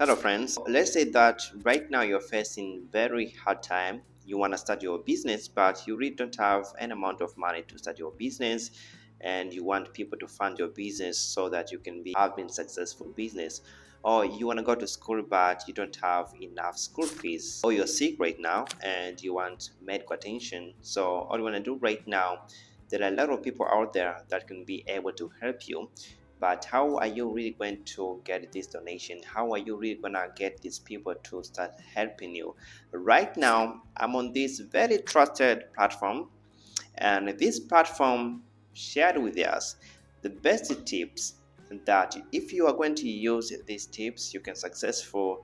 Hello friends, let's say that right now you're facing very hard time. You want to start your business, but you really don't have an amount of money to start your business, and you want people to fund your business so that you can be having successful business. Or you want to go to school but you don't have enough school fees, or you're sick right now and you want medical attention. So all you want to do right now, there are a lot of people out there that can be able to help you, but how are you really going to get this donation? How are you really gonna get these people to start helping you? Right now I'm on this very trusted platform, and this platform shared with us the best tips that if you are going to use these tips, you can successfully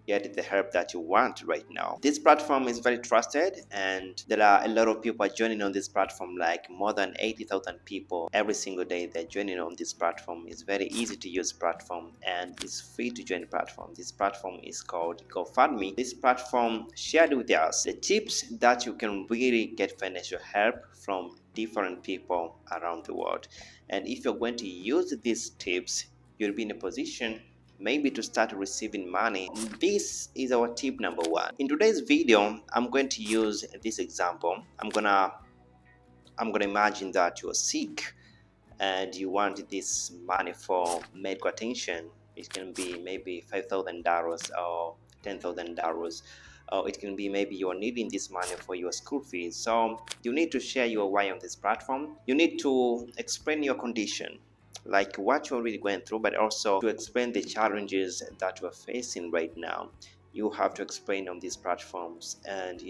get the help that you want right now. This platform is very trusted, and there are a lot of people joining on this platform, like more than 80,000 people every single day. They're joining on this platform. It's very easy to use platform, and it's free to join the platform. This platform is called GofundMe. This platform shared with us the tips that you can really get financial help from different people around the world. And if you're going to use these tips, you'll be in a position maybe to start receiving money. This is our tip number one. In today's video, I'm going to use this example. I'm gonna imagine that you're sick and you want this money for medical attention. It can be maybe $5,000 or $10,000. It can be maybe you're needing this money for your school fees. So you need to share your why on this platform. You need to explain your condition, like what you're really going through, but also to explain the challenges that you're facing right now. You have to explain on these platforms, and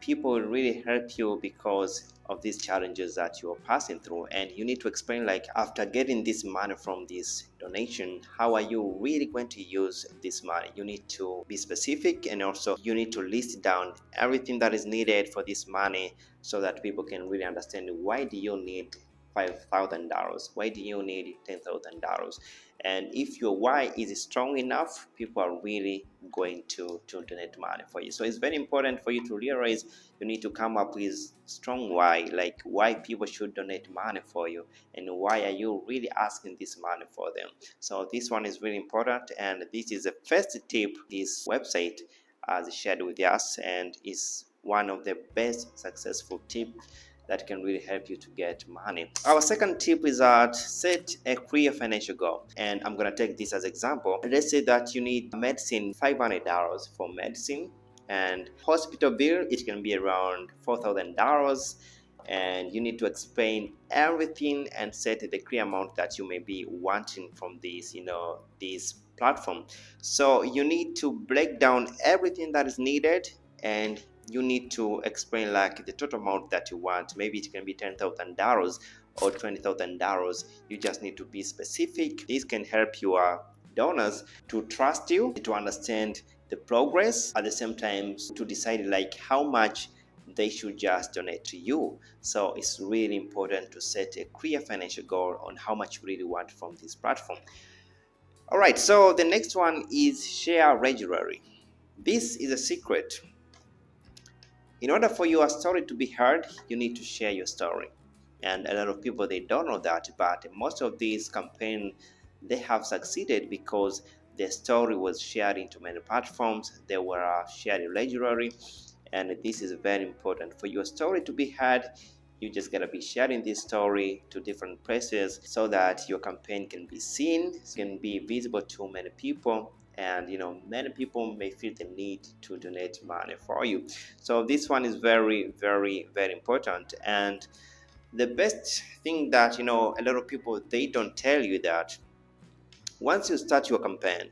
people really help you because of these challenges that you're passing through. And you need to explain, like, after getting this money from this donation, how are you really going to use this money? You need to be specific, and also you need to list down everything that is needed for this money so that people can really understand why do you need $5,000, why do you need $10,000. And if your why is strong enough, people are really going to donate money for you. So it's very important for you to realize you need to come up with strong why, like why people should donate money for you, and why are you really asking this money for them. So this one is really important, and this is the first tip this website has shared with us, and is one of the best successful tips that can really help you to get money. Our second tip is that set a clear financial goal. And I'm going to take this as example. Let's say that you need medicine, $500 for medicine, and hospital bill, it can be around $4,000. And you need to explain everything and set the clear amount that you may be wanting from this platform. So you need to break down everything that is needed, and you need to explain like the total amount that you want. Maybe it can be $10,000 or $20,000. You just need to be specific. This can help your donors to trust you, to understand the progress, at the same time to decide like how much they should just donate to you. So it's really important to set a clear financial goal on how much you really want from this platform. All right, so the next one is share regularly. This is a secret. In order for your story to be heard, you need to share your story. And a lot of people, they don't know that, but most of these campaigns, they have succeeded because their story was shared into many platforms. They were shared regularly, and this is very important. For your story to be heard, you just gotta be sharing this story to different places so that your campaign can be seen, can be visible to many people, and many people may feel the need to donate money for you. So this one is very, very, very important. And the best thing that a lot of people, they don't tell you that once you start your campaign,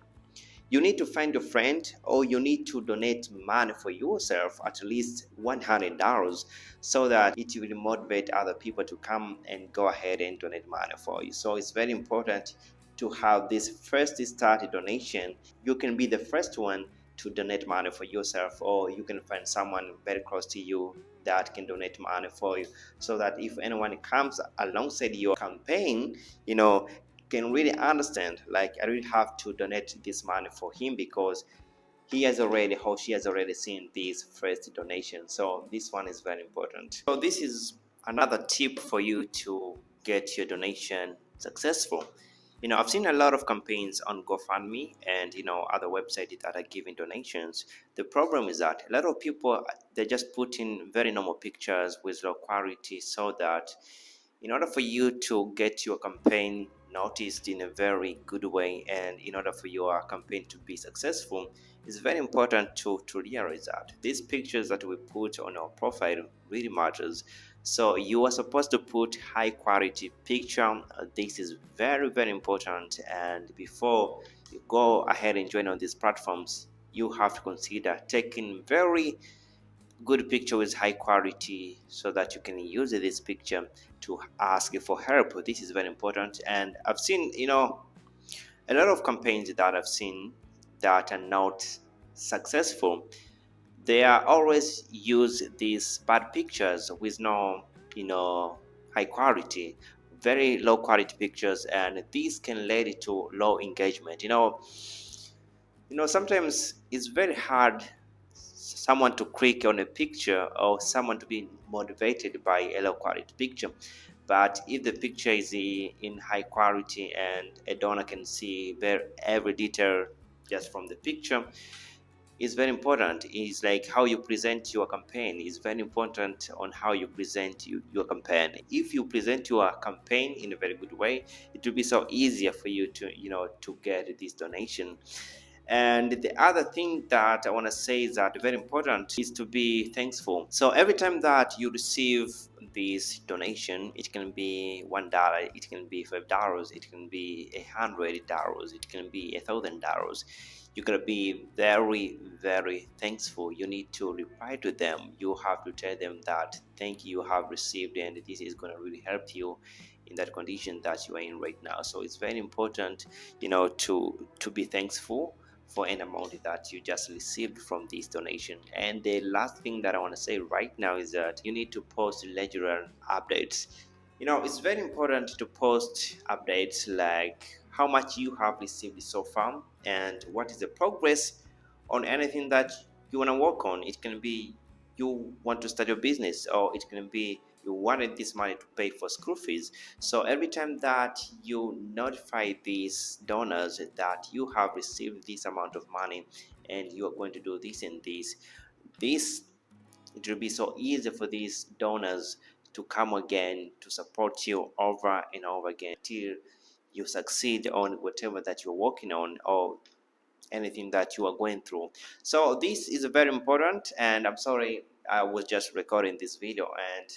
you need to find a friend, or you need to donate money for yourself, at least $100, so that it will motivate other people to come and go ahead and donate money for you. So it's very important to have this first start donation. You can be the first one to donate money for yourself, or you can find someone very close to you that can donate money for you, so that if anyone comes alongside your campaign, can really understand, like, I really have to donate this money for him because he has already, or she has already seen this first donation. So this one is very important. So this is another tip for you to get your donation successful. I've seen a lot of campaigns on GoFundMe and other websites that are giving donations. The problem is that a lot of people, they just put in very normal pictures with low quality, so that in order for you to get your campaign noticed in a very good way, and in order for your campaign to be successful, it's very important to realize that these pictures that we put on our profile really matters. So you are supposed to put high quality picture. This is very, very important, and before you go ahead and join on these platforms, you have to consider taking very good picture with high quality, so that you can use this picture to ask for help. This is very important. And I've seen a lot of campaigns that I've seen that are not successful. They are always use these bad pictures with no high quality, very low quality pictures, and these can lead to low engagement. Sometimes it's very hard someone to click on a picture, or someone to be motivated by a low quality picture. But if the picture is in high quality and a donor can see every detail just from the picture, is very important. Is like how you present your campaign is very important on how you present your campaign. If you present your campaign in a very good way, it will be so easier for you to get this donation. And the other thing that I want to say is that very important is to be thankful. So every time that you receive this donation, it can be $1, it can be $5, it can be $100, it can be $1,000. You gotta be very, very thankful. You need to reply to them. You have to tell them that thank you, you have received, and this is gonna really help you in that condition that you are in right now. So it's very important, to be thankful for an amount that you just received from this donation. And the last thing that I want to say right now is that you need to post regular updates. It's very important to post updates like how much you have received so far, and what is the progress on anything that you want to work on. It can be you want to start your business, or it can be you wanted this money to pay for school fees. So every time that you notify these donors that you have received this amount of money, and you are going to do this and this, it will be so easy for these donors to come again to support you over and over again till you succeed on whatever that you're working on, or anything that you are going through. So this is very important, and I'm sorry, I was just recording this video and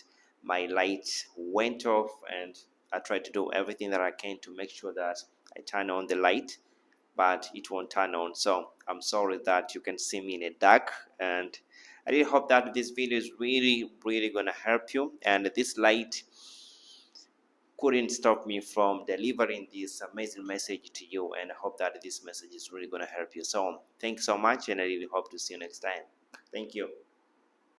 my light went off, and I tried to do everything that I can to make sure that I turn on the light, but it won't turn on. So I'm sorry that you can see me in the dark, and I really hope that this video is really, really gonna help you. And this light couldn't stop me from delivering this amazing message to you, and I hope that this message is really going to help you. So thanks so much, and I really hope to see you next time. Thank you.